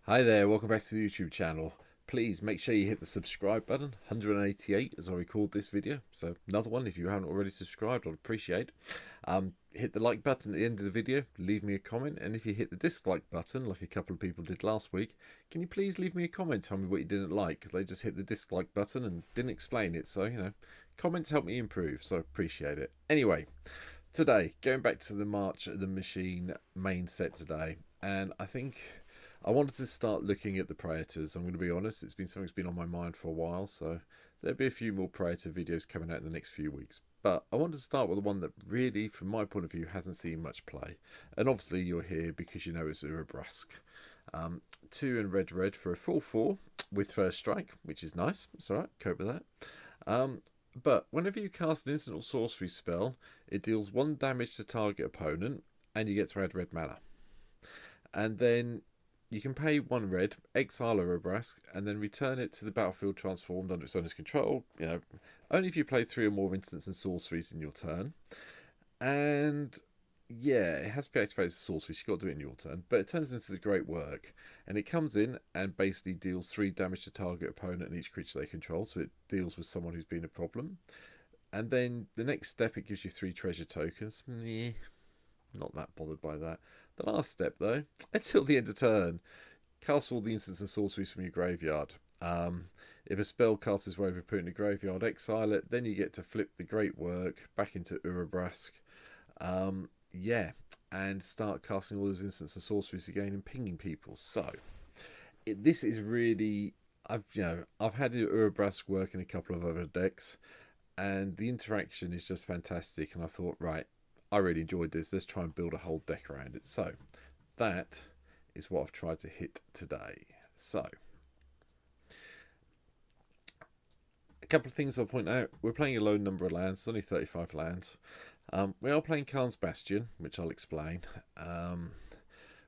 Hi there, welcome back to the YouTube channel. Please make sure you hit the subscribe button, 188 as I record this video. So another one, if you haven't already subscribed, I'd appreciate. Hit the like button at the end of the video, leave me a comment, and if you hit the dislike button, like a couple of people did last week, can you please leave me a comment, tell me what you didn't like, because they just hit the dislike button and didn't explain it. So, comments help me improve, so I appreciate it. Anyway, today, going back to the March of the Machine main set today, and I think I wanted to start looking at the Praetors. I'm going to be honest, it's been something that's been on my mind for a while, so there'll be a few more Praetor videos coming out in the next few weeks. But I wanted to start with the one that really, from my point of view, hasn't seen much play. And obviously you're here because you know it's Urabrask. 2 and red for a full 4 with first strike, which is nice. It's alright, cope with that. But whenever you cast an instant or sorcery spell, it deals 1 damage to target opponent, and you get to add red mana. And then you can pay 1 red, exile Urabrask, and then return it to the battlefield transformed under its owner's control. Only if you play 3 or more instants and sorceries in your turn. And yeah, it has to be activated as a sorcery, so you've got to do it in your turn. But it turns into the Great Work, and it comes in and basically deals 3 damage to target opponent and each creature they control, so it deals with someone who's been a problem. And then the next step, it gives you 3 treasure tokens. Not that bothered by that. The last step, though, until the end of turn, cast all the instants and sorceries from your graveyard. If a spell casts its way over put in the graveyard, exile it. Then you get to flip the Great Work back into Urabrask. And start casting all those instants and sorceries again and pinging people. So this is really, I've had Urabrask work in a couple of other decks, and the interaction is just fantastic. And I thought, right, I really enjoyed this. Let's try and build a whole deck around it. So that is what I've tried to hit today. So a couple of things I'll point out. We're playing a low number of lands. It's only 35 lands. We are playing Khan's Bastion, which I'll explain.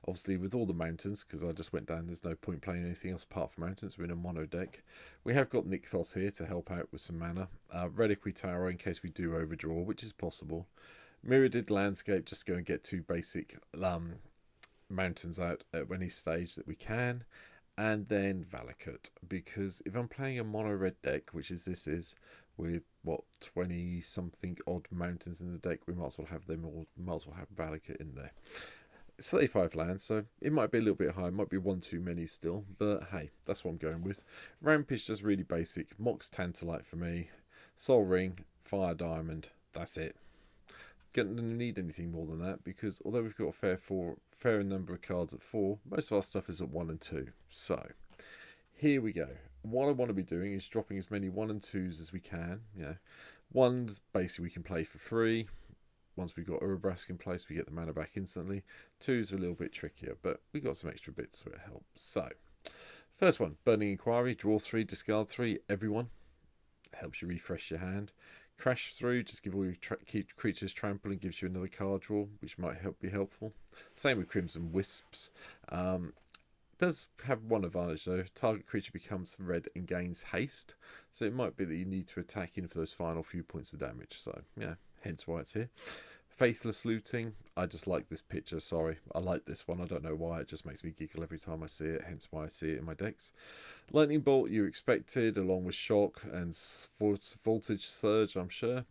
Obviously, with all the mountains, because I just went down, there's no point playing anything else apart from mountains. We're in a mono deck. We have got Nykthos here to help out with some mana. Reliquary Tower in case we do overdraw, which is possible. Myriaded Landscape, just go and get 2 basic mountains out at any stage that we can. And then Valakut, because if I'm playing a mono red deck, which is this is, with what 20 something odd mountains in the deck, we might as well have them all, might as well have Valakut in there. It's 35 lands, so it might be a little bit high, it might be 1 too many still, but hey, that's what I'm going with. Ramp is just really basic. Mox Tantalite for me, Sol Ring, Fire Diamond, that's it. Don't need anything more than that, because although we've got a fair number of cards at 4, most of our stuff is at 1 and 2. So here we go. What I want to be doing is dropping as many 1 and 2s as we can. Ones basically we can play for free. Once we've got Urabrask in place, we get the mana back instantly. 2s are a little bit trickier, but we got some extra bits, so it helps. So first one, Burning Inquiry, draw 3, discard 3. Everyone helps you refresh your hand. Crash Through, just give all your creatures trample and gives you another card draw, which might be helpful. Same with Crimson Wisps. Does have one advantage though. Target creature becomes red and gains haste, so it might be that you need to attack in for those final few points of damage. So yeah, hence why it's here. Faithless Looting, I just like this picture, sorry. I like this one, I don't know why, it just makes me giggle every time I see it, hence why I see it in my decks. Lightning Bolt, you expected, along with Shock and Voltage Surge, I'm sure.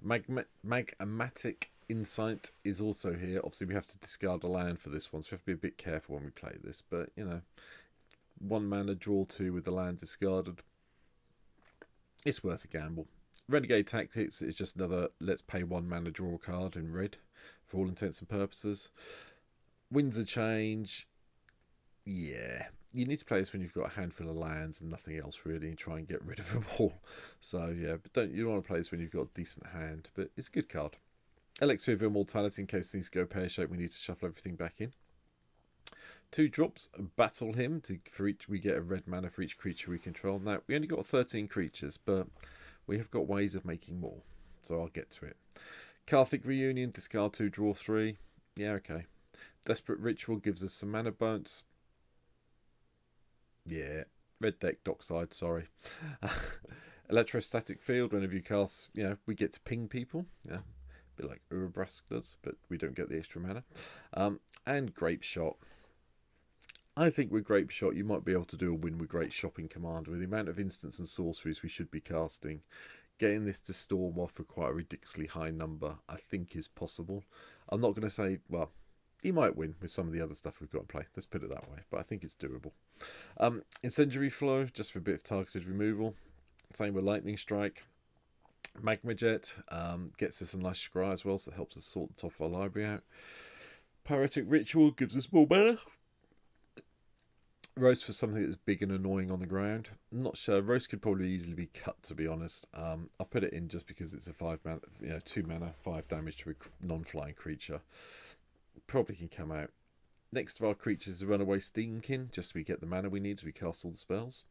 Magmatic Insight is also here. Obviously, we have to discard a land for this one, so we have to be a bit careful when we play this. But, 1 mana, draw 2 with the land discarded. It's worth a gamble. Renegade Tactics is just another let's pay 1 mana, draw a card in red, for all intents and purposes. Winds of Change, yeah. You need to play this when you've got a handful of lands and nothing else really, and try and get rid of them all. So yeah, but you don't want to play this when you've got a decent hand, but it's a good card. Elixir of Immortality, in case things go pear-shaped, we need to shuffle everything back in. 2 drops, Battle Hymn, for each we get a red mana for each creature we control. Now, we only got 13 creatures, but we have got ways of making more, so I'll get to it. Karthik Reunion, discard 2, draw 3. Yeah, okay. Desperate Ritual gives us some mana bounce. Yeah, red deck, Dockside, sorry. Electrostatic Field, whenever you cast, we get to ping people. Yeah, a bit like Urabrask does, but we don't get the extra mana. And Grape Shot. I think with Grape Shot, you might be able to do a win with Great Shopping Command. With the amount of instants and sorceries we should be casting, getting this to storm off for quite a ridiculously high number, I think is possible. I'm not going to say, well, he might win with some of the other stuff we've got in play. Let's put it that way, but I think it's doable. Incendiary Flow, just for a bit of targeted removal. Same with Lightning Strike. Magma Jet gets us a nice scry as well, so it helps us sort the top of our library out. Pyretic Ritual gives us more mana. Roast for something that's big and annoying on the ground. I'm not sure. Roast could probably easily be cut, to be honest. I've put it in just because it's a 5 mana, 2 mana, 5 damage to a non-flying creature. Probably can come out. Next of our creatures is a Runaway Steamkin, just so we get the mana we need as we cast all the spells.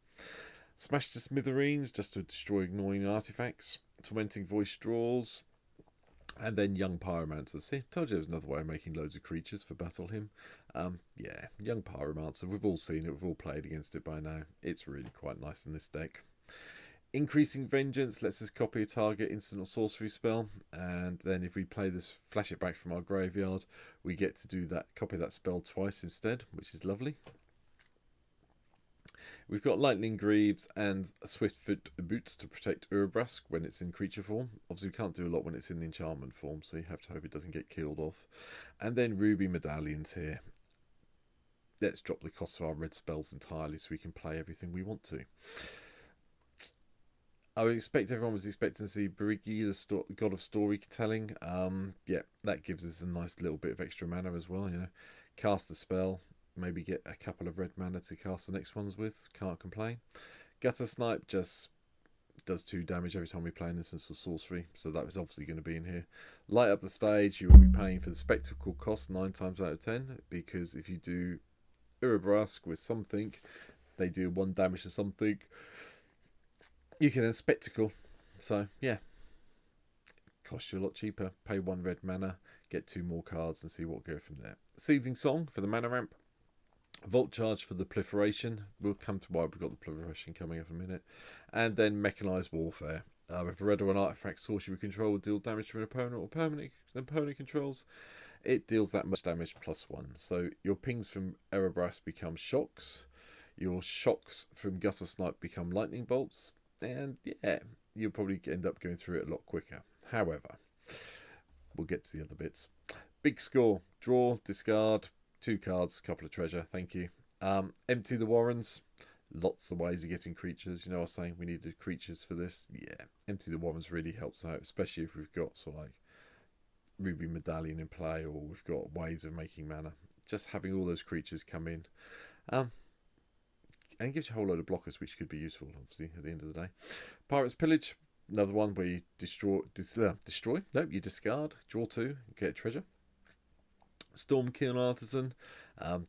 Smash to Smithereens, just to destroy annoying artifacts. Tormenting Voice Draws. And then Young Pyromancer. See, told you there was another way of making loads of creatures for Battle Hymn. Yeah, Young Pyromancer. We've all seen it. We've all played against it by now. It's really quite nice in this deck. Increasing Vengeance lets us copy a target instant or sorcery spell. And then if we play this, flash it back from our graveyard, we get to do that, copy that spell twice instead, which is lovely. We've got Lightning Greaves and Swiftfoot Boots to protect Urabrask when it's in creature form. Obviously, we can't do a lot when it's in the enchantment form, so you have to hope it doesn't get killed off. And then Ruby Medallions here. Let's drop the cost of our red spells entirely so we can play everything we want to. I would expect everyone was expecting to see Brigi, the god of storytelling. Yeah, that gives us a nice little bit of extra mana as well. Cast a spell. Maybe get a couple of red mana to cast the next ones with. Can't complain. Gutter Snipe just does 2 damage every time we play an instance of sorcery. So that was obviously going to be in here. Light Up the Stage. You will be paying for the spectacle cost 9 times out of 10. Because if you do Urabrask with something, they do 1 damage to something. You can then spectacle. So yeah. Costs you a lot cheaper. Pay 1 red mana. Get 2 more cards and see what go from there. Seething Song for the mana ramp. Vault Charge for the proliferation. We'll come to why we've got the proliferation coming up in a minute. And then Mechanized Warfare. If a red or an artifact source you control will deal damage to an opponent or permanent opponent controls, it deals that much damage +1. So your pings from Urabrask become shocks. Your shocks from Gutter Snipe become lightning bolts. And yeah, you'll probably end up going through it a lot quicker. However, we'll get to the other bits. Big score. Draw, discard, 2 cards, couple of treasure, thank you. Empty the Warrens. Lots of ways of getting creatures. I was saying we needed creatures for this. Yeah, Empty the Warrens really helps out, especially if we've got sort of like Ruby Medallion in play, or we've got ways of making mana. Just having all those creatures come in. And gives you a whole load of blockers, which could be useful, obviously, at the end of the day. Pirate's Pillage. Another one where you destroy. No, you discard, draw 2, get a treasure. Stormkiln Artisan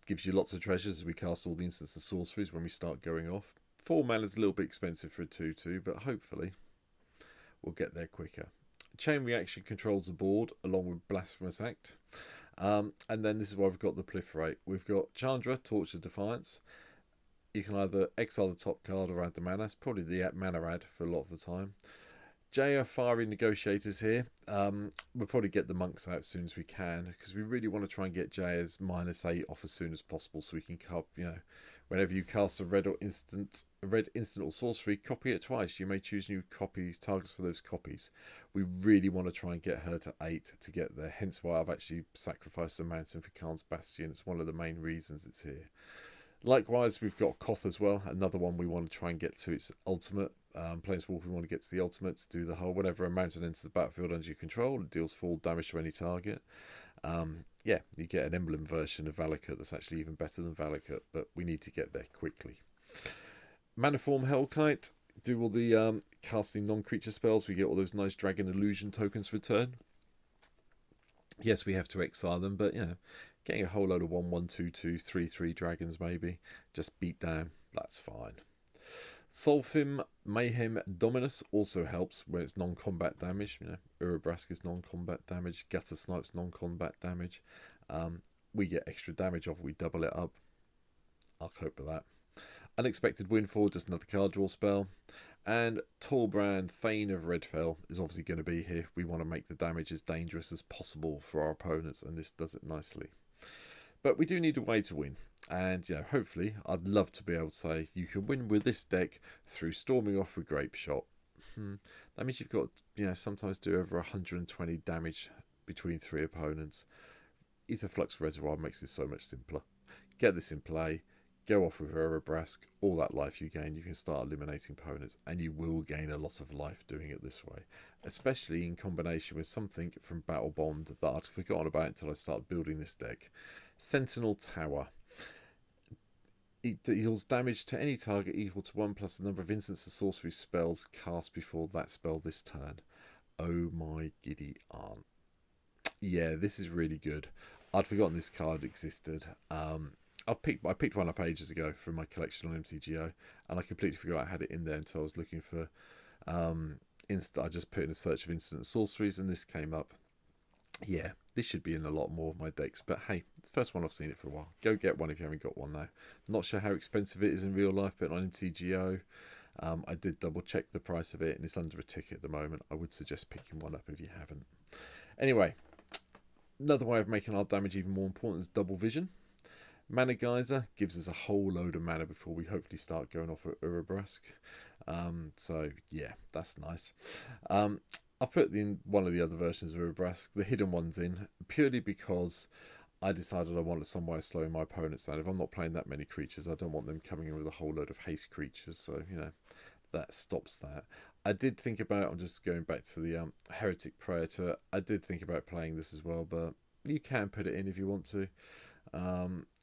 gives you lots of treasures as we cast all the instants and sorceries when we start going off. 4 mana is a little bit expensive for a 2/2, but hopefully we'll get there quicker. Chain Reaction controls the board along with Blasphemous Act. And then this is why we've got the Proliferate. We've got Chandra, Torch of Defiance. You can either exile the top card or add the mana. It's probably the mana add for a lot of the time. Jaya Fiery Negotiators here. We'll probably get the monks out as soon as we can, because we really want to try and get Jaya's -8 off as soon as possible, so we can whenever you cast a red instant or sorcery, copy it twice. You may choose new targets for those copies. We really want to try and get her to 8 to get there. Hence why I've actually sacrificed the mountain for Khan's Bastion. It's one of the main reasons it's here. Likewise, we've got Koth as well, another one we want to try and get to its ultimate. Planeswalker, we want to get to the ultimate to do the whole, whenever a mountain enters the battlefield under your control, it deals 4 damage to any target. Yeah, you get an emblem version of Valakut that's actually even better than Valakut, but we need to get there quickly. Maniform Hellkite, do all the casting non-creature spells, we get all those nice Dragon Illusion tokens return. Yes, we have to exile them, but getting a whole load of 1/1, 2/2, 3/3 dragons maybe, just beat down, that's fine. Solfim Mayhem Dominus also helps when it's non-combat damage. Urabrask is non-combat damage, Gutter Snipe's non-combat damage. We get extra damage off, we double it up. I'll cope with that. Unexpected Windfall, just another card draw spell. And Torbrand, Thane of Redfell, is obviously going to be here. We want to make the damage as dangerous as possible for our opponents, and this does it nicely. But we do need a way to win. And hopefully I'd love to be able to say you can win with this deck through storming off with Grape Shot. That means you've got sometimes do over 120 damage between 3 opponents. Aetherflux Reservoir makes this so much simpler. Get this in play, go off with Urabrask, all that life you gain, you can start eliminating opponents, and you will gain a lot of life doing it this way, especially in combination with something from Battle Bond that I'd forgotten about until I started building this deck. Sentinel Tower. It deals damage to any target equal to 1 plus the number of instants or sorcery spells cast before that spell this turn. Oh my giddy aunt. Yeah, this is really good. I'd forgotten this card existed. I picked one up ages ago from my collection on MTGO, and I completely forgot I had it in there until I was looking for I just put in a search of instant sorceries, and this came up. Yeah, this should be in a lot more of my decks, but hey, it's the first one I've seen it for a while. Go get one if you haven't got one now. Not sure how expensive it is in real life, but on MTGO, I did double check the price of it, and it's under a tick at the moment. I would suggest picking one up if you haven't. Anyway, another way of making our damage even more important is double vision. Mana Geyser gives us a whole load of mana before we hopefully start going off at Urabrask. So yeah, that's nice. I've put in one of the other versions of Urabrask, the hidden ones in, purely because I decided I wanted some way of slowing my opponents down. If I'm not playing that many creatures, I don't want them coming in with a whole load of haste creatures, so that stops that. I did think about, I'm just going back to the Heretic Praetor, I did think about playing this as well, but you can put it in if you want to.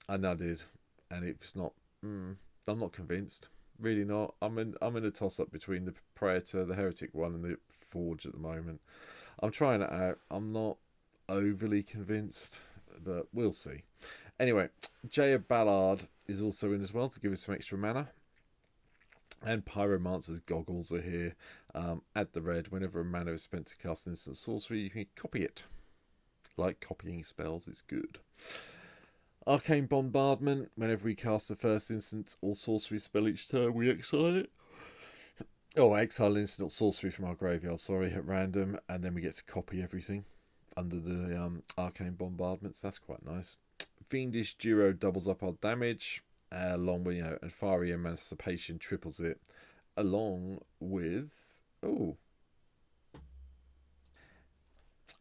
And I did, and it's not. I'm not convinced. Really not. I'm in a toss up between the Praetor, the Heretic one, and the Forge at the moment. I'm trying it out. I'm not overly convinced, but we'll see. Anyway, Jaya Ballard is also in as well to give us some extra mana. And Pyromancer's Goggles are here. Add the red. Whenever a mana is spent to cast an instant sorcery, you can copy it. Like copying spells, it's good. Arcane Bombardment. Whenever we cast the first instant or sorcery spell each turn, we exile it. Oh, exile an instant or sorcery from our graveyard, sorry, at random. And then we get to copy everything under the Arcane Bombardments. That's quite nice. Fiendish Duro doubles up our damage. Along with, and Fiery Emancipation triples it. Along with...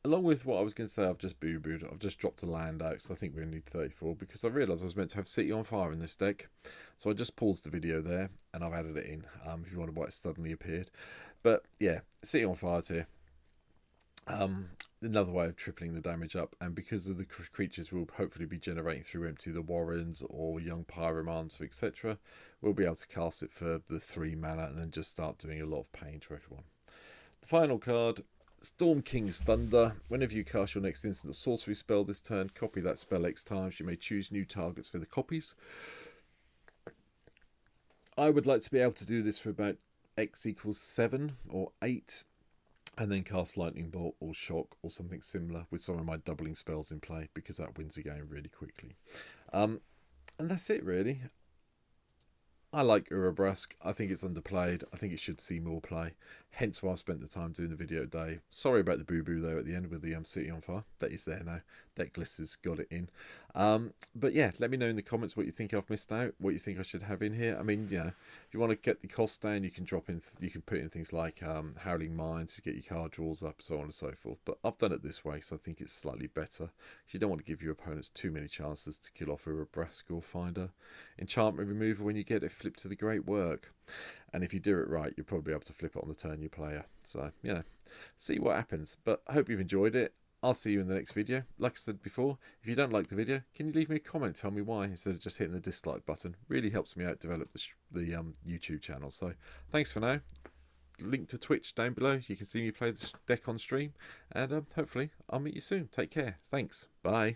Along with what I was going to say, I've just boo-booed. I've just dropped a land out, so I think we only need 34, because I realised I was meant to have City on Fire in this deck. So I just paused the video there, and I've added it in, if you wonder why it suddenly appeared. But yeah, City on Fire's here. Another way of tripling the damage up, and because of the creatures we'll hopefully be generating through Empty the Warrens or Young Pyromancer, etc., we'll be able to cast it for the 3 mana and then just start doing a lot of pain to everyone. The final card... Storm King's Thunder. Whenever you cast your next instant or sorcery spell this turn, copy that spell X times. You may choose new targets for the copies. I would like to be able to do this for about X equals 7 or 8, and then cast Lightning Bolt or Shock or something similar with some of my doubling spells in play, because that wins the game really quickly. And that's it, really. I like Urabrask. I think it's underplayed. I think it should see more play. Hence why I've spent the time doing the video today. Sorry about the boo-boo though at the end with the City on Fire. That is there now. Decklister's got it in. But yeah, let me know in the comments what you think I've missed out. What you think I should have in here. I mean, if you want to get the cost down, you can drop in. You can put in things like Howling Mines to get your card draws up, so on and so forth. But I've done it this way, so I think it's slightly better. You don't want to give your opponents too many chances to kill off Urabrask or find a enchantment remover when you get it flipped to the great work. And if you do it right, you'll probably be able to flip it on the turn you player. So, see what happens. But I hope you've enjoyed it. I'll see you in the next video. Like I said before, if you don't like the video, can you leave me a comment? Tell me why, instead of just hitting the dislike button. Really helps me out develop the YouTube channel. So, thanks for now. Link to Twitch down below. You can see me play this deck on stream. And hopefully, I'll meet you soon. Take care. Thanks. Bye.